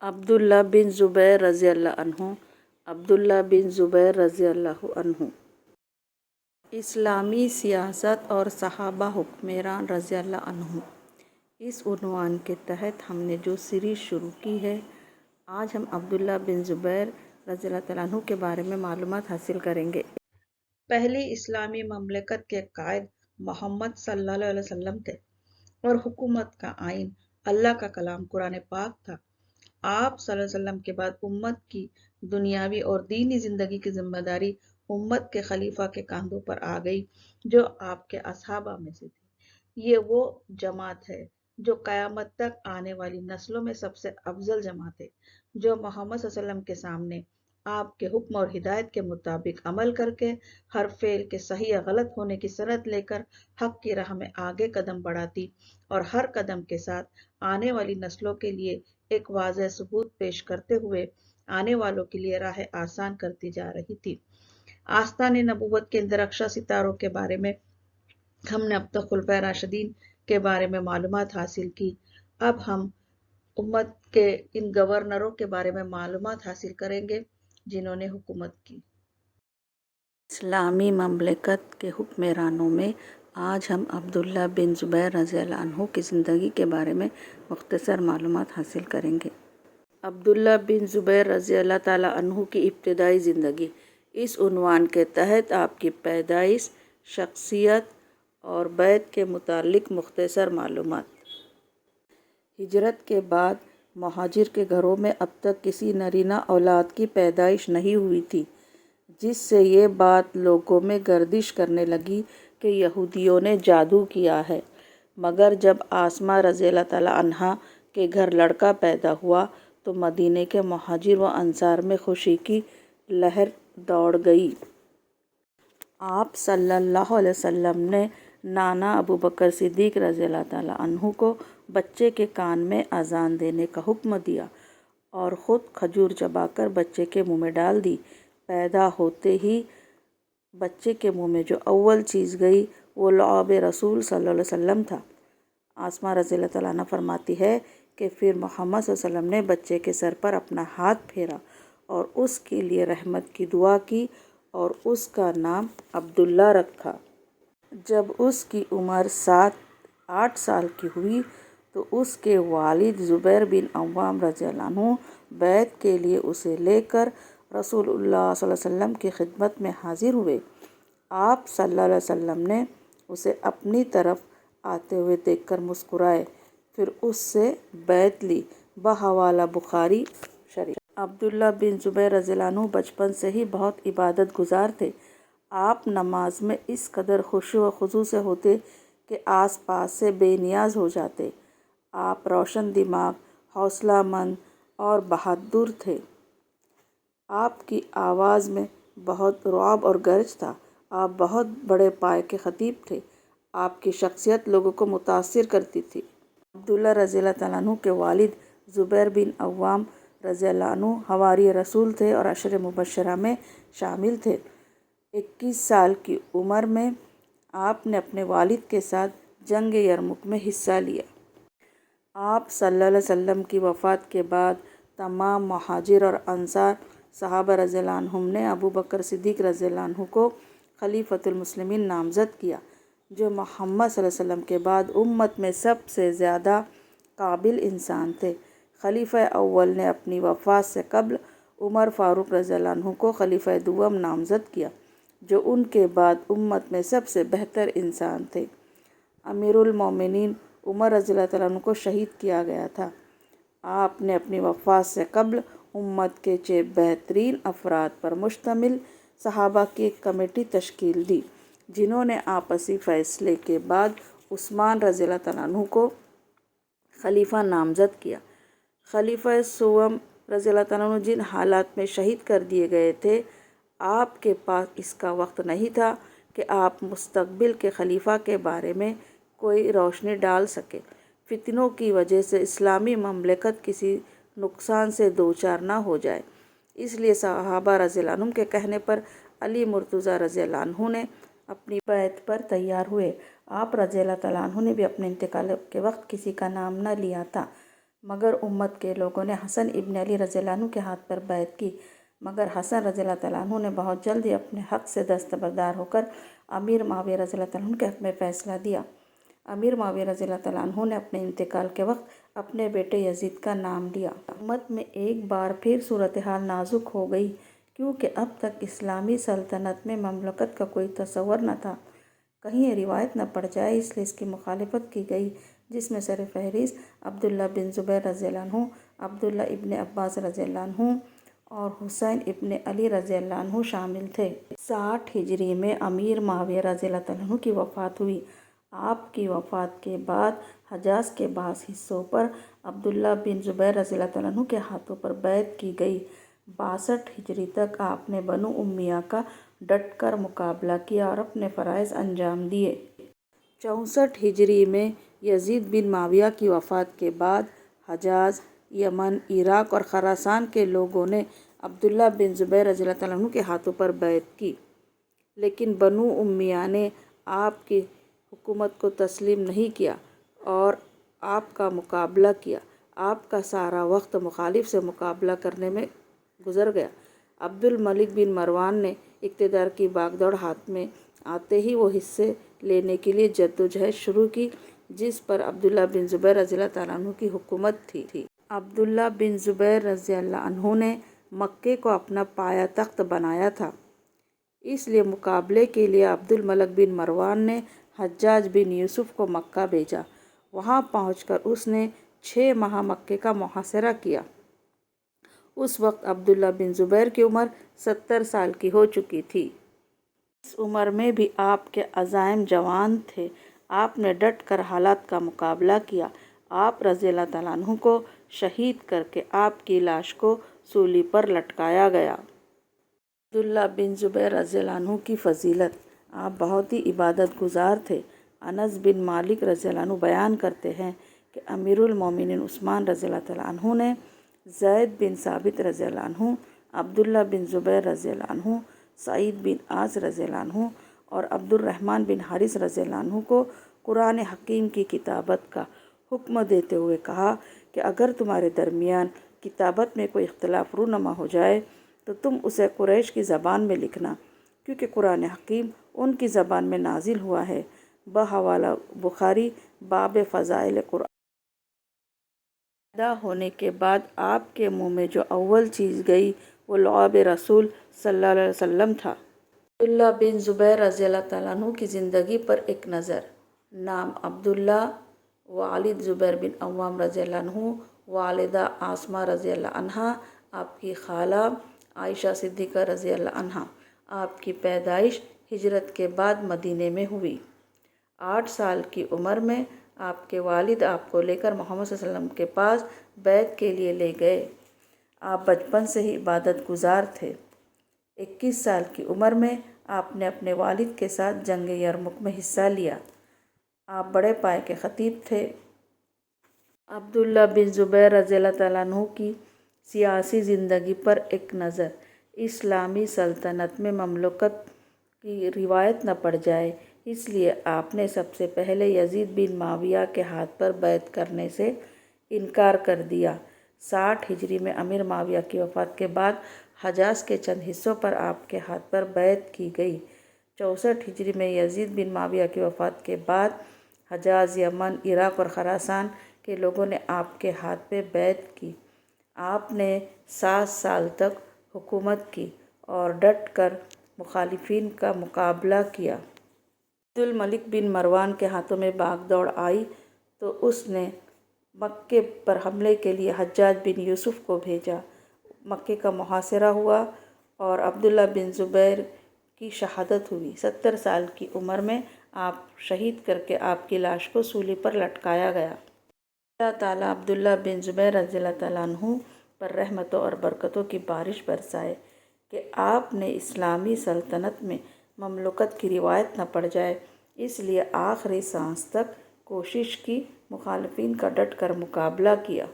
عبداللہ بن زبیر رضی اللہ عنہ عبداللہ بن زبیر رضی اللہ عنہ اسلامی سیاست اور صحابہ حکمران رضی اللہ عنہ، اس عنوان کے تحت ہم نے جو سیریز شروع کی ہے، آج ہم عبداللہ بن زبیر رضی اللہ تعالیٰ عنہ کے بارے میں معلومات حاصل کریں گے۔ پہلی اسلامی مملکت کے قائد محمد صلی اللہ علیہ وسلم تھے اور حکومت کا آئین اللہ کا کلام قرآن پاک تھا۔ آپ صلی اللہ علیہ وسلم کے بعد امت کی دنیاوی اور دینی زندگی کی ذمہ داری امت کے خلیفہ کے کاندھوں پر آ گئی جو آپ کے اصحابہ میں سے تھے۔ یہ وہ جماعت ہے جو قیامت تک آنے والی نسلوں میں سب سے افضل جماعت ہے، جو محمد صلی اللہ علیہ وسلم کے سامنے آپ کے حکم اور ہدایت کے مطابق عمل کر کے ہر فعل کے صحیح یا غلط ہونے کی سند لے کر حق کی راہ میں آگے قدم بڑھاتی اور ہر قدم کے ساتھ آنے والی نسلوں کے لیے ایک واضح ثبوت پیش کرتے ہوئے آنے والوں کے لیے راہ آسان کرتی جا رہی تھی۔ آستان نبوت کے ان درخشاں ستاروں کے بارے میں ہم نے اب تک خلفائے راشدین کے بارے میں معلومات حاصل کی۔ اب ہم امت کے ان گورنروں کے بارے میں معلومات حاصل کریں گے جنہوں نے حکومت کی۔ اسلامی مملکت کے حکمرانوں میں آج ہم عبداللہ بن زبیر رضی اللہ عنہ کی زندگی کے بارے میں مختصر معلومات حاصل کریں گے۔ عبداللہ بن زبیر رضی اللہ تعالیٰ عنہ کی ابتدائی زندگی، اس عنوان کے تحت آپ کی پیدائش، شخصیت اور بیعت کے متعلق مختصر معلومات۔ ہجرت کے بعد مہاجر کے گھروں میں اب تک کسی نرینہ اولاد کی پیدائش نہیں ہوئی تھی، جس سے یہ بات لوگوں میں گردش کرنے لگی کہ یہودیوں نے جادو کیا ہے۔ مگر جب آسمہ رضی اللہ تعالیٰ عنہا کے گھر لڑکا پیدا ہوا تو مدینے کے مہاجر و انصار میں خوشی کی لہر دوڑ گئی۔ آپ صلی اللہ علیہ وسلم نے نانا ابو بکر صدیق رضی اللہ تعالیٰ عنہ کو بچے کے کان میں اذان دینے کا حکم دیا اور خود کھجور چبا کر بچے کے منہ میں ڈال دی۔ پیدا ہوتے ہی بچے کے منہ میں جو اول چیز گئی وہ لعاب رسول صلی اللہ علیہ وسلم تھا۔ آسمہ رضی اللہ تعالیٰ عنہ فرماتی ہے کہ پھر محمد صلی اللہ علیہ وسلم نے بچے کے سر پر اپنا ہاتھ پھیرا اور اس کے لیے رحمت کی دعا کی اور اس کا نام عبداللہ رکھا۔ جب اس کی عمر 7-8 سال کی ہوئی تو اس کے والد زبیر بن عوام رضی اللہ عنہ بیعت کے لیے اسے لے کر رسول اللہ صلی اللہ علیہ وسلم کی خدمت میں حاضر ہوئے۔ آپ صلی اللہ علیہ وسلم نے اسے اپنی طرف آتے ہوئے دیکھ کر مسکرائے، پھر اس سے بیعت لی۔ بحوالہ بخاری شریف۔ عبداللہ بن زبیر رضی اللہ عنہ بچپن سے ہی بہت عبادت گزار تھے۔ آپ نماز میں اس قدر خشوع و خضوع سے ہوتے کہ آس پاس سے بے نیاز ہو جاتے۔ آپ روشن دماغ، حوصلہ مند اور بہادر تھے۔ آپ کی آواز میں بہت رعب اور گرج تھا۔ آپ بہت بڑے پائے کے خطیب تھے۔ آپ کی شخصیت لوگوں کو متاثر کرتی تھی۔ عبداللہ رضی اللہ تعالیٰ عنہ کے والد زبیر بن عوام رضی اللہ عنہ حواری رسول تھے اور عشر مبشرہ میں شامل تھے۔ 21 سال کی عمر میں آپ نے اپنے والد کے ساتھ جنگ یرموک میں حصہ لیا۔ آپ صلی اللہ علیہ وسلم کی وفات کے بعد تمام مہاجر اور انصار صحابہ رضی اللہ عنہم نے ابو بکر صدیق رضی اللہ عنہ کو خلیفۃ المسلمین نامزد کیا، جو محمد صلی اللہ علیہ وسلم کے بعد امت میں سب سے زیادہ قابل انسان تھے۔ خلیفہ اول نے اپنی وفات سے قبل عمر فاروق رضی اللہ عنہ کو خلیفہ دوم نامزد کیا، جو ان کے بعد امت میں سب سے بہتر انسان تھے۔ امیر المومنین عمر رضی اللہ تعالیٰ عنہ کو شہید کیا گیا تھا۔ آپ نے اپنی وفات سے قبل امت کے 6 بہترین افراد پر مشتمل صحابہ کی ایک کمیٹی تشکیل دی، جنہوں نے آپسی فیصلے کے بعد عثمان رضی اللہ تعالیٰ عنہ کو خلیفہ نامزد کیا۔ خلیفہ سوم رضی اللہ تعالیٰ عنہ جن حالات میں شہید کر دیے گئے تھے، آپ کے پاس اس کا وقت نہیں تھا کہ آپ مستقبل کے خلیفہ کے بارے میں کوئی روشنی ڈال سکے۔ فتنوں کی وجہ سے اسلامی مملکت کسی نقصان سے دوچار نہ ہو جائے، اس لیے صحابہ رضی اللہ عنہم کے کہنے پر علی مرتضیٰ رضی اللہ عنہ نے اپنی بیعت پر تیار ہوئے۔ آپ رضی اللہ تعالیٰ عنہ نے بھی اپنے انتقال کے وقت کسی کا نام نہ لیا تھا، مگر امت کے لوگوں نے حسن ابن علی رضی اللہ عنہ کے ہاتھ پر بیعت کی، مگر حسن رضی اللہ تعالیٰ عنہ نے بہت جلد ہی اپنے حق سے دستبردار ہو کر امیر معاویہ رضی اللہ تعالیٰ عنہ کے حق میں فیصلہ دیا۔ امیر معاویہ رضی اللہ تعالیٰ عنہ نے اپنے انتقال کے وقت اپنے بیٹے یزید کا نام لیا۔ امت میں ایک بار پھر صورتحال نازک ہو گئی، کیونکہ اب تک اسلامی سلطنت میں مملکت کا کوئی تصور نہ تھا، کہیں یہ روایت نہ پڑ جائے، اس لیے اس کی مخالفت کی گئی، جس میں سر فہرست عبداللہ بن زبیر رضی اللہ عنہ، عبداللہ ابن عباس رضی اللہ عنہ اور حسین ابن علی رضی اللہ عنہ شامل تھے۔ 60 ہجری میں امیر معاویہ رضی اللہ تعالیٰ عنہ کی وفات ہوئی۔ آپ کی وفات کے بعد حجاز کے بعض حصوں پر عبداللہ بن زبیر رضی اللہ تعالیٰ عنہ کے ہاتھوں پر بیعت کی گئی۔ 62 ہجری تک آپ نے بنو امیہ کا ڈٹ کر مقابلہ کیا اور اپنے فرائض انجام دیے۔ 64 ہجری میں یزید بن معاویہ کی وفات کے بعد حجاز، یمن، عراق اور خراسان کے لوگوں نے عبداللہ بن زبیر رضی اللہ تعالیٰ عنہ کے ہاتھوں پر بیعت کی، لیکن بنو امیہ نے آپ کی حکومت کو تسلیم نہیں کیا اور آپ کا مقابلہ کیا۔ آپ کا سارا وقت مخالف سے مقابلہ کرنے میں گزر گیا۔ عبد الملک بن مروان نے اقتدار کی باغ دوڑ ہاتھ میں آتے ہی وہ حصے لینے کے لیے جدوجہد شروع کی، جس پر عبداللہ بن زبیر رضی اللہ تعالیٰ عنہ کی حکومت تھی۔ عبداللہ بن زبیر رضی اللہ عنہ نے مکے کو اپنا پایہ تخت بنایا تھا، اس لیے مقابلے کے لیے عبد الملک بن مروان نے حجاج بن یوسف کو مکہ بھیجا۔ وہاں پہنچ کر اس نے 6 ماہ مکے کا محاصرہ کیا۔ اس وقت عبداللہ بن زبیر کی عمر 70 سال کی ہو چکی تھی۔ اس عمر میں بھی آپ کے عزائم جوان تھے۔ آپ نے ڈٹ کر حالات کا مقابلہ کیا۔ آپ رضی اللہ تعالیٰ عنہ کو شہید کر کے آپ کی لاش کو سولی پر لٹکایا گیا۔ عبداللہ بن زبیر رضی اللہ عنہ کی فضیلت: آپ بہت ہی عبادت گزار تھے۔ انس بن مالک رضی اللہ عنہ بیان کرتے ہیں کہ امیر المومنین عثمان رضی اللہ تعالیٰ عنہ نے زید بن ثابت رضی اللہ عنہ، عبداللہ بن زبیر رضی اللہ عنہ، سعید بن عاص رضی اللہ عنہ اور عبد الرحمن بن حارث رضی اللہ عنہ کو قرآن حکیم کی کتابت کا حکم دیتے ہوئے کہا کہ اگر تمہارے درمیان کتابت میں کوئی اختلاف رونما ہو جائے تو تم اسے قریش کی زبان میں لکھنا، کیونکہ قرآن حکیم ان کی زبان میں نازل ہوا ہے۔ بحوالہ بخاری، باب فضائل قرآن۔ پیدا ہونے کے بعد آپ کے منہ میں جو اول چیز گئی وہ لعاب رسول صلی اللہ علیہ وسلم تھا۔ عبداللہ بن زبیر رضی اللہ تعالیٰ عنہ کی زندگی پر ایک نظر۔ نام عبداللہ، والد زبیر بن عوام رضی اللہ عنہ، والدہ عاصمہ رضی اللہ عنہا، آپ کی خالہ عائشہ صدیقہ رضی اللہ عنہا۔ آپ کی پیدائش ہجرت کے بعد مدینے میں ہوئی۔ 8 سال کی عمر میں آپ کے والد آپ کو لے کر محمد صلی اللہ علیہ وسلم کے پاس بیعت کے لیے لے گئے۔ آپ بچپن سے ہی عبادت گزار تھے۔ 21 سال کی عمر میں آپ نے اپنے والد کے ساتھ جنگ یرمک میں حصہ لیا۔ آپ بڑے پائے کے خطیب تھے۔ عبداللہ بن زبیر رضی اللہ تعالیٰ عنہ کی سیاسی زندگی پر ایک نظر۔ اسلامی سلطنت میں مملکت کی روایت نہ پڑ جائے، اس لیے آپ نے سب سے پہلے یزید بن معاویہ کے ہاتھ پر بیعت کرنے سے انکار کر دیا۔ 60 ہجری میں امیر معاویہ کی وفات کے بعد حجاز کے چند حصوں پر آپ کے ہاتھ پر بیعت کی گئی۔ 64 ہجری میں یزید بن معاویہ کی وفات کے بعد حجاز، یمن، عراق اور خراسان کے لوگوں نے آپ کے ہاتھ پہ بیعت کی۔ آپ نے 7 سال تک حکومت کی اور ڈٹ کر مخالفین کا مقابلہ کیا۔ عبد الملک بن مروان کے ہاتھوں میں باغ دوڑ آئی تو اس نے مکے پر حملے کے لیے حجاج بن یوسف کو بھیجا۔ مکے کا محاصرہ ہوا اور عبداللہ بن زبیر کی شہادت ہوئی۔ 70 سال کی عمر میں آپ شہید کر کے آپ کی لاش کو سولی پر لٹکایا گیا۔ اللہ تعالیٰ عبداللہ بن زبیر رضی اللہ تعالیٰ عنہ پر رحمتوں اور برکتوں کی بارش برسائے کہ آپ نے اسلامی سلطنت میں مملکت کی روایت نہ پڑ جائے، اس لیے آخری سانس تک کوشش کی، مخالفین کا ڈٹ کر مقابلہ کیا۔